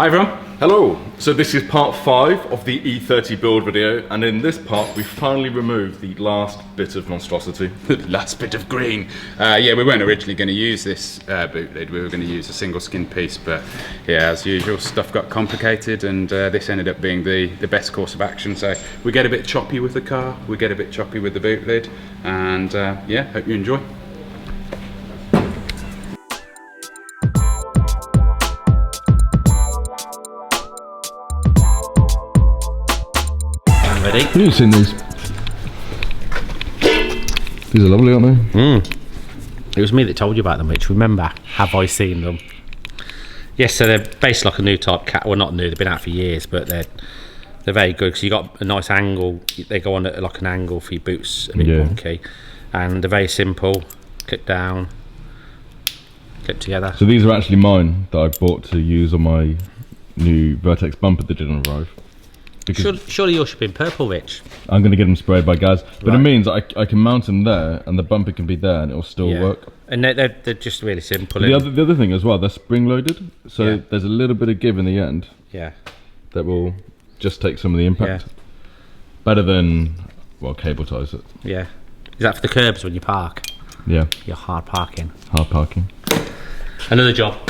Hi everyone. Hello. So this is part 5 of the E30 build video, and in this part we finally removed the last bit of monstrosity. The last bit of green. Yeah, we weren't originally going to use this boot lid. We were going to use a single skin piece, but yeah, as usual, stuff got complicated, and this ended up being the best course of action. So we get a bit choppy with the car, we get a bit choppy with the boot lid, and yeah, hope you enjoy. Ready? You've seen these. These are lovely, aren't they? It was me that told you about them, Rich. Remember, have I seen them? Yes, so they're based like a new type cat. Well, not new, they've been out for years, but they're very good because you got a nice angle. They go on at like an angle for your boots, a bit wonky, and they're very simple. Clip down, clip together. So these are actually mine that I bought to use on my new Vertex bumper that didn't arrive. Surely yours should be in purple, Rich. I'm going to get them sprayed by Gaz, but Right. it means I can mount them there, and the bumper can be there, and it'll still work. And they're just really simple. The other thing as well, they're spring loaded, so there's a little bit of give in the end. Yeah. That will just take some of the impact. Yeah. Better than, well, cable ties it. Yeah. Is that for the curbs when you park? Yeah. You're hard parking. Hard parking. Another job.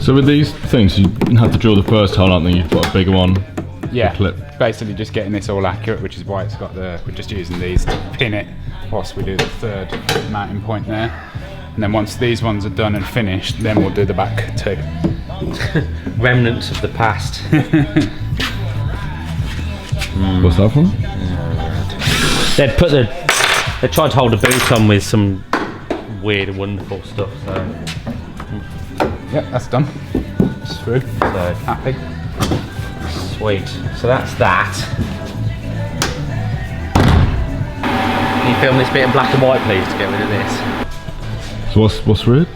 So with these things, you have to drill the first hole out, and then you've got a bigger one. Yeah, clip. basically just getting this all accurate, which is why it's got we're just using these to pin it whilst we do the third mounting point there. And then once these ones are done and finished, then we'll do the back two. Remnants of the past. What's that from? They tried to hold a boot on with some weird and wonderful stuff, so. Yep, that's done. It's through. So Happy. Sweet. So that's that. Can you film this bit in black and white, please, to get rid of this? So what's red?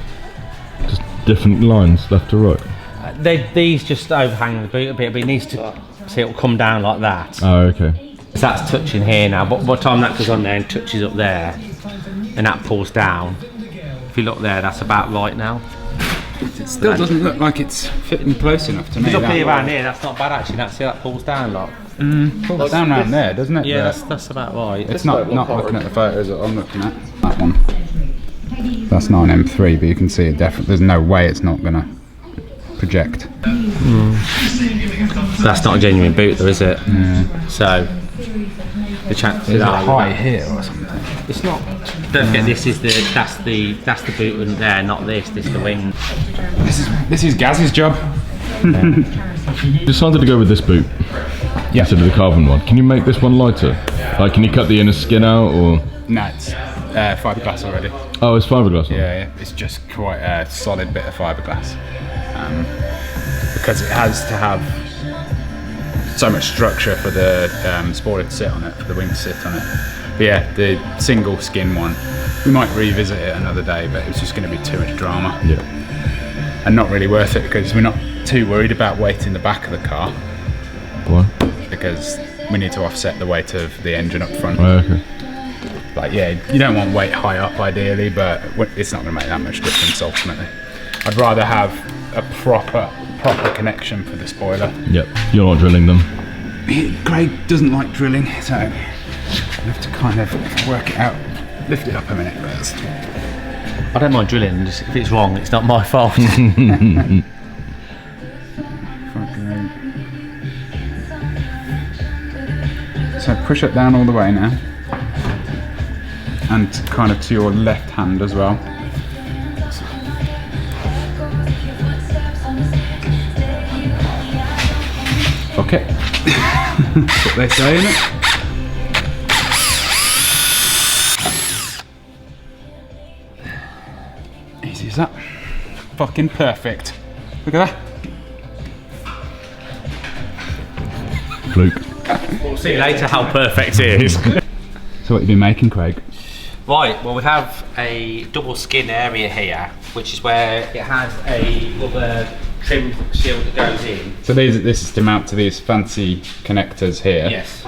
Just different lines, left to right. These just overhang the boot a bit, but it needs to. See, it'll come down like that. Oh, okay. So that's touching here now. But by the time that goes on there and touches up there, and that pulls down. If you look there, that's about right now. It still doesn't look like it's fitting close enough to me. It's up here around here, that's not bad actually. See how that pulls down, like. Pulls down around there, doesn't it? Yeah, that's about right. It's not looking at the photos that I'm looking at. That one. That's not an M3, but you can see it definitely. There's no way it's not going to project. That's not a genuine boot, though, is it? So the chances Is are it high here or something? it's not. Don't forget, that's the boot and there, not this. This is the wing. This is Gaz's job. Decided to go with this boot instead of the carbon one. Can you make this one lighter? Like, can you cut the inner skin out, or? No, it's fiberglass already. Oh, it's fiberglass one. Yeah, it's just quite a solid bit of fiberglass. Because it has to have so much structure for the spoiler to sit on it, for the wing to sit on it. But yeah, the single skin one, we might revisit it another day, but it's just going to be too much drama. Yeah. And not really worth it, because we're not too worried about weight in the back of the car. Why? Because we need to offset the weight of the engine up front. Oh, okay. Like, yeah, you don't want weight high up ideally, but it's not going to make that much difference ultimately. I'd rather have a proper connection for the spoiler. Yep. You're not drilling them. Craig doesn't like drilling, so I have to kind of work it out, lift it up a minute first. I don't mind drilling. Just if it's wrong, it's not my fault. So push it down all the way now, and kind of to your left hand as well. Fuck it. That's what they say, innit? Easy as that. Fucking perfect. Look at that. Fluke. We'll see later how perfect it is. So what have you been making, Craig? Right, well we have a double skin area here, which is where it has a rubber trim shield that goes in. So this is to mount to these fancy connectors here. Yes.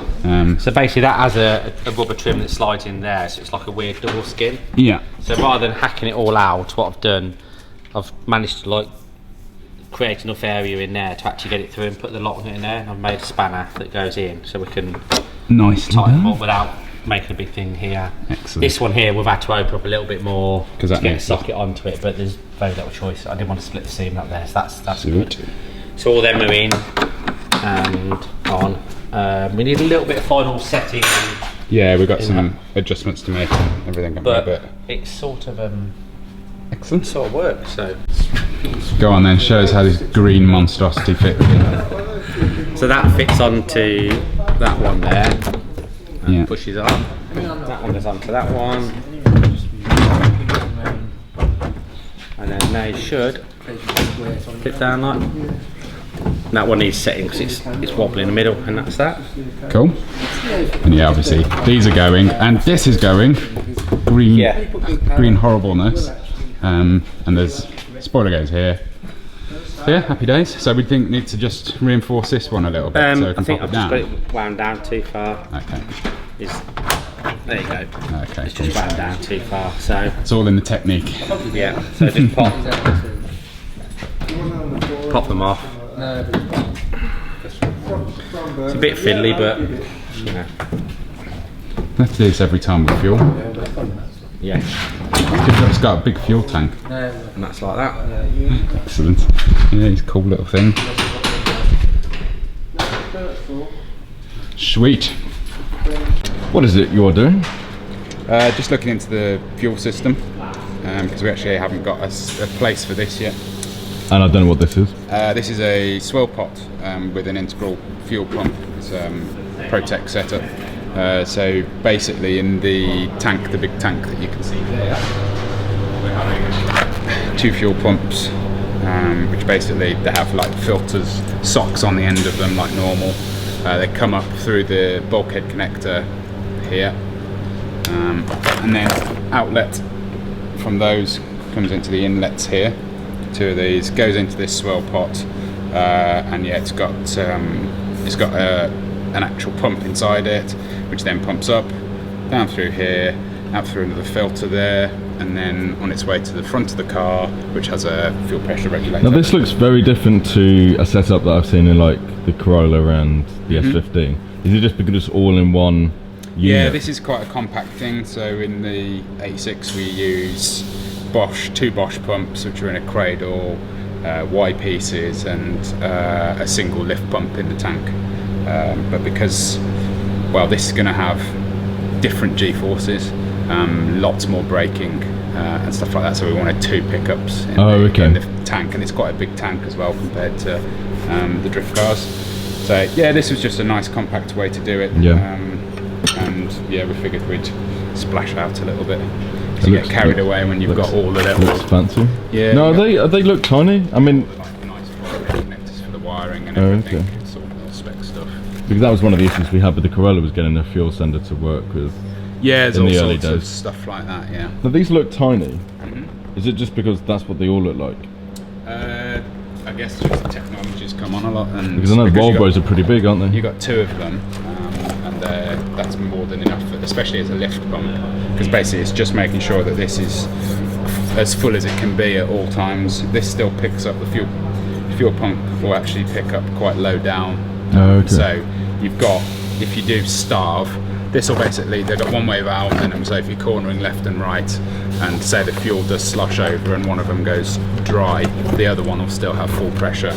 So basically that has a rubber trim that slides in there, so it's like a weird double skin. Yeah. So rather than hacking it all out, what I've done, I've managed to like create enough area in there to actually get it through and put the lock in there, and I've made a spanner that goes in so we can tighten them up without making a big thing here. Excellent. This one here we've had to open up a little bit more to that get a socket onto it, but there's very little choice. I didn't want to split the seam up there, so that's good. So all them are in and on. We need a little bit of final setting. Yeah, we've got some adjustments to make and everything. But it's sort of excellent. Sort of works. So go on then, show us how this green monstrosity fits in. So that fits onto that one there. Yeah. Pushes on. That one goes onto that one. And then they should flip down like. That one needs setting because it's wobbly in the middle, and that's that. Cool. And yeah, obviously these are going, and this is going green. Yeah. Green horribleness. And there's spoiler goes here. So yeah, happy days. So we need to just reinforce this one a little bit. So we can I think pop I've it down. just got it wound down too far. Okay. There you go. Okay. It's just wound down too far. So it's all in the technique. yeah. So just pop them off. It's a bit fiddly, but you know. We have to do this every time we fuel. Yeah. It's got a big fuel tank. And that's like that. Excellent. Yeah, it's a cool little thing. Sweet. What is it you're doing? Just looking into the fuel system, because we actually haven't got a place for this yet. And I don't know what this is. This is a swirl pot with an integral fuel pump. It's Protec setup. So basically in the tank, the big tank that you can see there, we're having 2 fuel pumps, which basically they have like filters, socks on the end of them like normal. They come up through the bulkhead connector here, and then outlet from those comes into the inlets here. 2 of these goes into this swirl pot, and yeah, it's got an actual pump inside it, which then pumps up, down through here, out through another filter there, and then on its way to the front of the car, which has a fuel pressure regulator. Now this looks very different to a setup that I've seen in like the Corolla and the S15. Is it just because it's all in one unit? Yeah, this is quite a compact thing. So in the 86 we use 2 Bosch pumps, which are in a cradle, Y pieces, and a single lift pump in the tank. But because, well, this is going to have different G-forces, lots more braking and stuff like that, so we wanted 2 pickups in the tank, and it's quite a big tank as well compared to the drift cars. So yeah, this was just a nice compact way to do it. And yeah, we figured we'd splash out a little bit. You get carried away when you've got all the little. Looks fancy. Yeah. No, they look tiny. I mean, like nice connectors for the wiring and everything. Okay. It's all spec stuff. Because that was one of the issues we had with the Corolla, was getting a fuel sender to work with. Yeah, there's in all the early sorts of days. stuff like that. Yeah. Now these look tiny. Is it just because that's what they all look like? I guess just the technology's come on a lot, and Because I know Volvos are pretty big, aren't they? You got 2 of them, and that's more than enough, especially as a lift pump. Because basically, it's just making sure that this is as full as it can be at all times. This still picks up the fuel pump will actually pick up quite low down. So you've got, if you do starve, this will basically, they've got one-way valve in them, so if you're cornering left and right, and say the fuel does slosh over and one of them goes dry, the other one will still have full pressure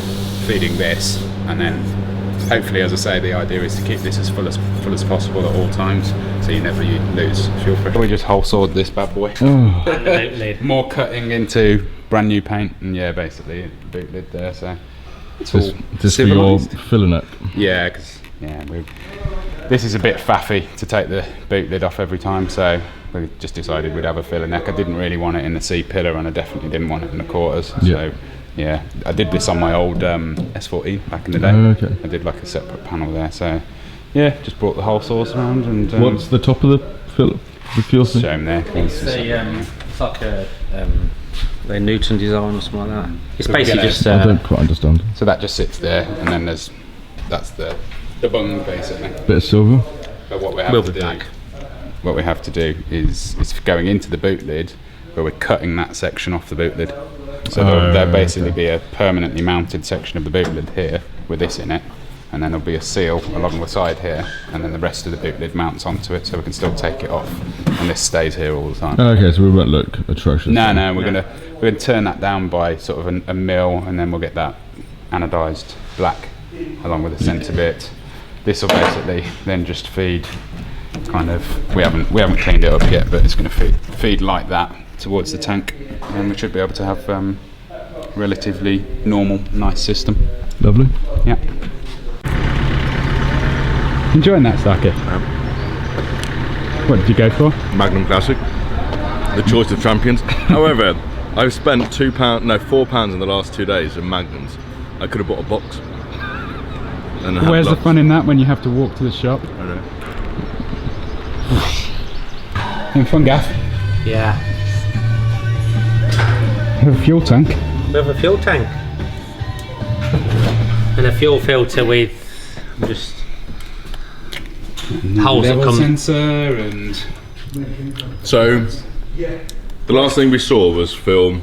feeding this, and then hopefully, as I say, the idea is to keep this as full as possible at all times, so you never lose fuel pressure. We just whole sawed this bad boy. More cutting into brand new paint, and yeah, basically boot lid there. So it's all just for your filler neck. Yeah, because this is a bit faffy to take the boot lid off every time, so we just decided we'd have a filler neck. I didn't really want it in the C-pillar, and I definitely didn't want it in the quarters. So yeah, I did this on my old S40 back in the day. I did like a separate panel there, so yeah, just brought the whole saws around. And what's the top of the fuel thing? Show them there. It's like a Their Newton design or something like that. It's So we basically get just. I don't quite understand. So that just sits there, and then that's the bung basically. Bit of silver. But what we have Will to be do, black. what we have to do is going into the boot lid, where we're cutting that section off the boot lid. So there'll basically be a permanently mounted section of the boot lid here with this in it, and then there'll be a seal along the side here, and then the rest of the boot lid mounts onto it, so we can still take it off, and this stays here all the time. Okay, so we won't look atrocious. No, we're gonna turn that down by sort of a mil, and then we'll get that anodized black along with the centre bit. This will basically then just feed kind of, we haven't cleaned it up yet, but it's going to feed like that towards the tank, and we should be able to have relatively normal, nice system. Lovely. Yeah. Enjoying that, Saki? What did you go for? Magnum Classic, the choice of champions. However, I've spent £4 in the last 2 days in Magnums. I could have bought a box. And I had Where's the lots. fun in that when you have to walk to the shop? I know. In fun, Gaff? Yeah. Have a fuel tank. We have a fuel tank. And a fuel filter with just holes that Level come. sensor and So, the last thing we saw was Phil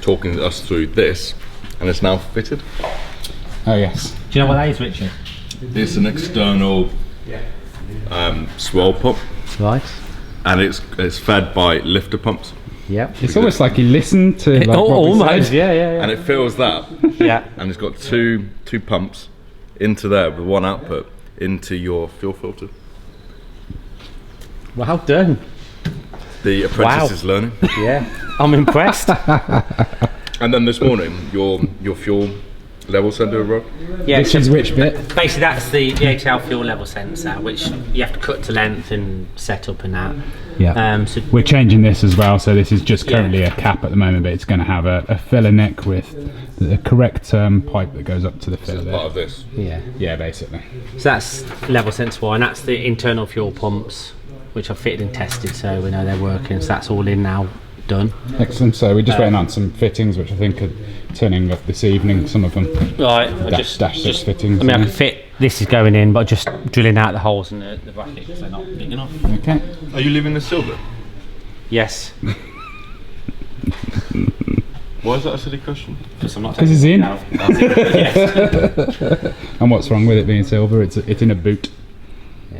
talking us through this, and it's now fitted. oh yes. Do you know what that is, Richard? It's an external swirl pump, Right. and it's fed by lifter pumps, Yep. It's almost like he listened to like, what we Almost. said. Yeah. and it fills that, Yeah. and it's got two pumps into there with one output into your fuel filter. Well done. The apprentice Wow. is learning. Yeah. I'm impressed. And then this morning, your fuel level sensor broke. Yeah. Which is which bit? Basically, that's the HL fuel level sensor, which you have to cut to length and set up and that. Yeah. So We're changing this as well, so this is just Yeah. currently a cap at the moment, but it's going to have a filler neck with the correct pipe that goes up to the filler Part there. of this. yeah. Yeah, basically. So that's level sensor one. That's the internal fuel pumps, which are fitted and tested, so we know they're working. So that's all in now, done. Excellent. So we're just waiting on some fittings, which I think are turning up this evening. Some of them. Right. Dash six fittings. I mean, I yeah. can fit. This is going in, but just drilling out the holes in the bracket because they're not big enough. Okay. Are you leaving this silver? Yes. Why is that a silly question? Because I'm not. Because it's in. Yes. And what's wrong with it being silver? It's in a boot.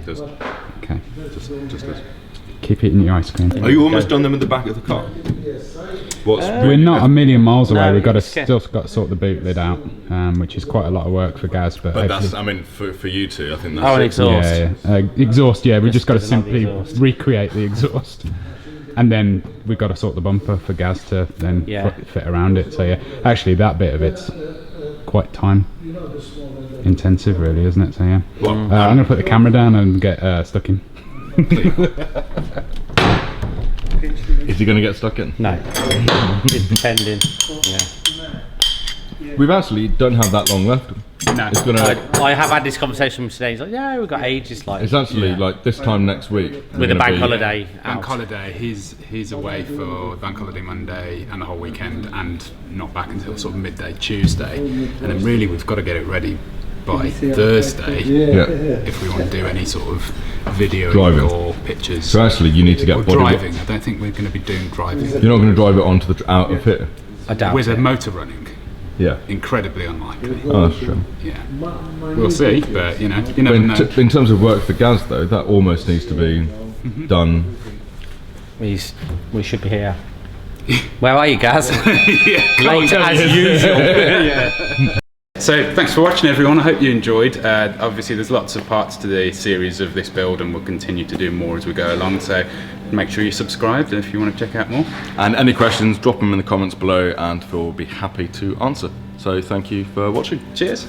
Just Okay. this. Keep eating your ice cream. Are you almost done them in the back of the car? What's We're not a million miles away. No, We've got to it's good. still got to sort the boot lid out, which is quite a lot of work for Gaz. But But hopefully- that's, I mean, for you two, I think that's Oh, and it. exhaust. yeah. Exhaust. Yeah, we've just got to there's another simply exhaust. recreate the exhaust, and then we've got to sort the bumper for Gaz to then Yeah. fit around it. So yeah, actually that bit of it's quite time intensive, really, isn't it? So yeah, What? I'm gonna put the camera down and get stuck in. Is he going to get stuck in? No. It's pretending. Yeah. We've actually don't have that long left. No. It's gonna. I have had this conversation with today. He's like, yeah, we've got ages. Like It's actually Yeah. like this time next week. with the bank holiday. Bank out. holiday. He's away for bank holiday Monday and the whole weekend, and not back until sort of midday Tuesday. And then really we've got to get it ready by Thursday Yeah. if we want to do any sort of video Driving. or pictures. So actually, you need to get or body. driving. I don't think we're going to be doing driving You're not going to drive it onto the out of here. I doubt with a it. motor running. Yeah. Incredibly unlikely. Oh, that's true. Yeah, we'll see. But you But never know. in terms of work for Gaz, though, that almost needs to be done. We should be here. Where are you, Gaz? Yeah, Late as usual. So thanks for watching, everyone. I hope you enjoyed. Obviously there's lots of parts to the series of this build, and we'll continue to do more as we go along, so make sure you're subscribed if you want to check out more. And any questions, drop them in the comments below, and Phil will be happy to answer. So thank you for watching. Cheers.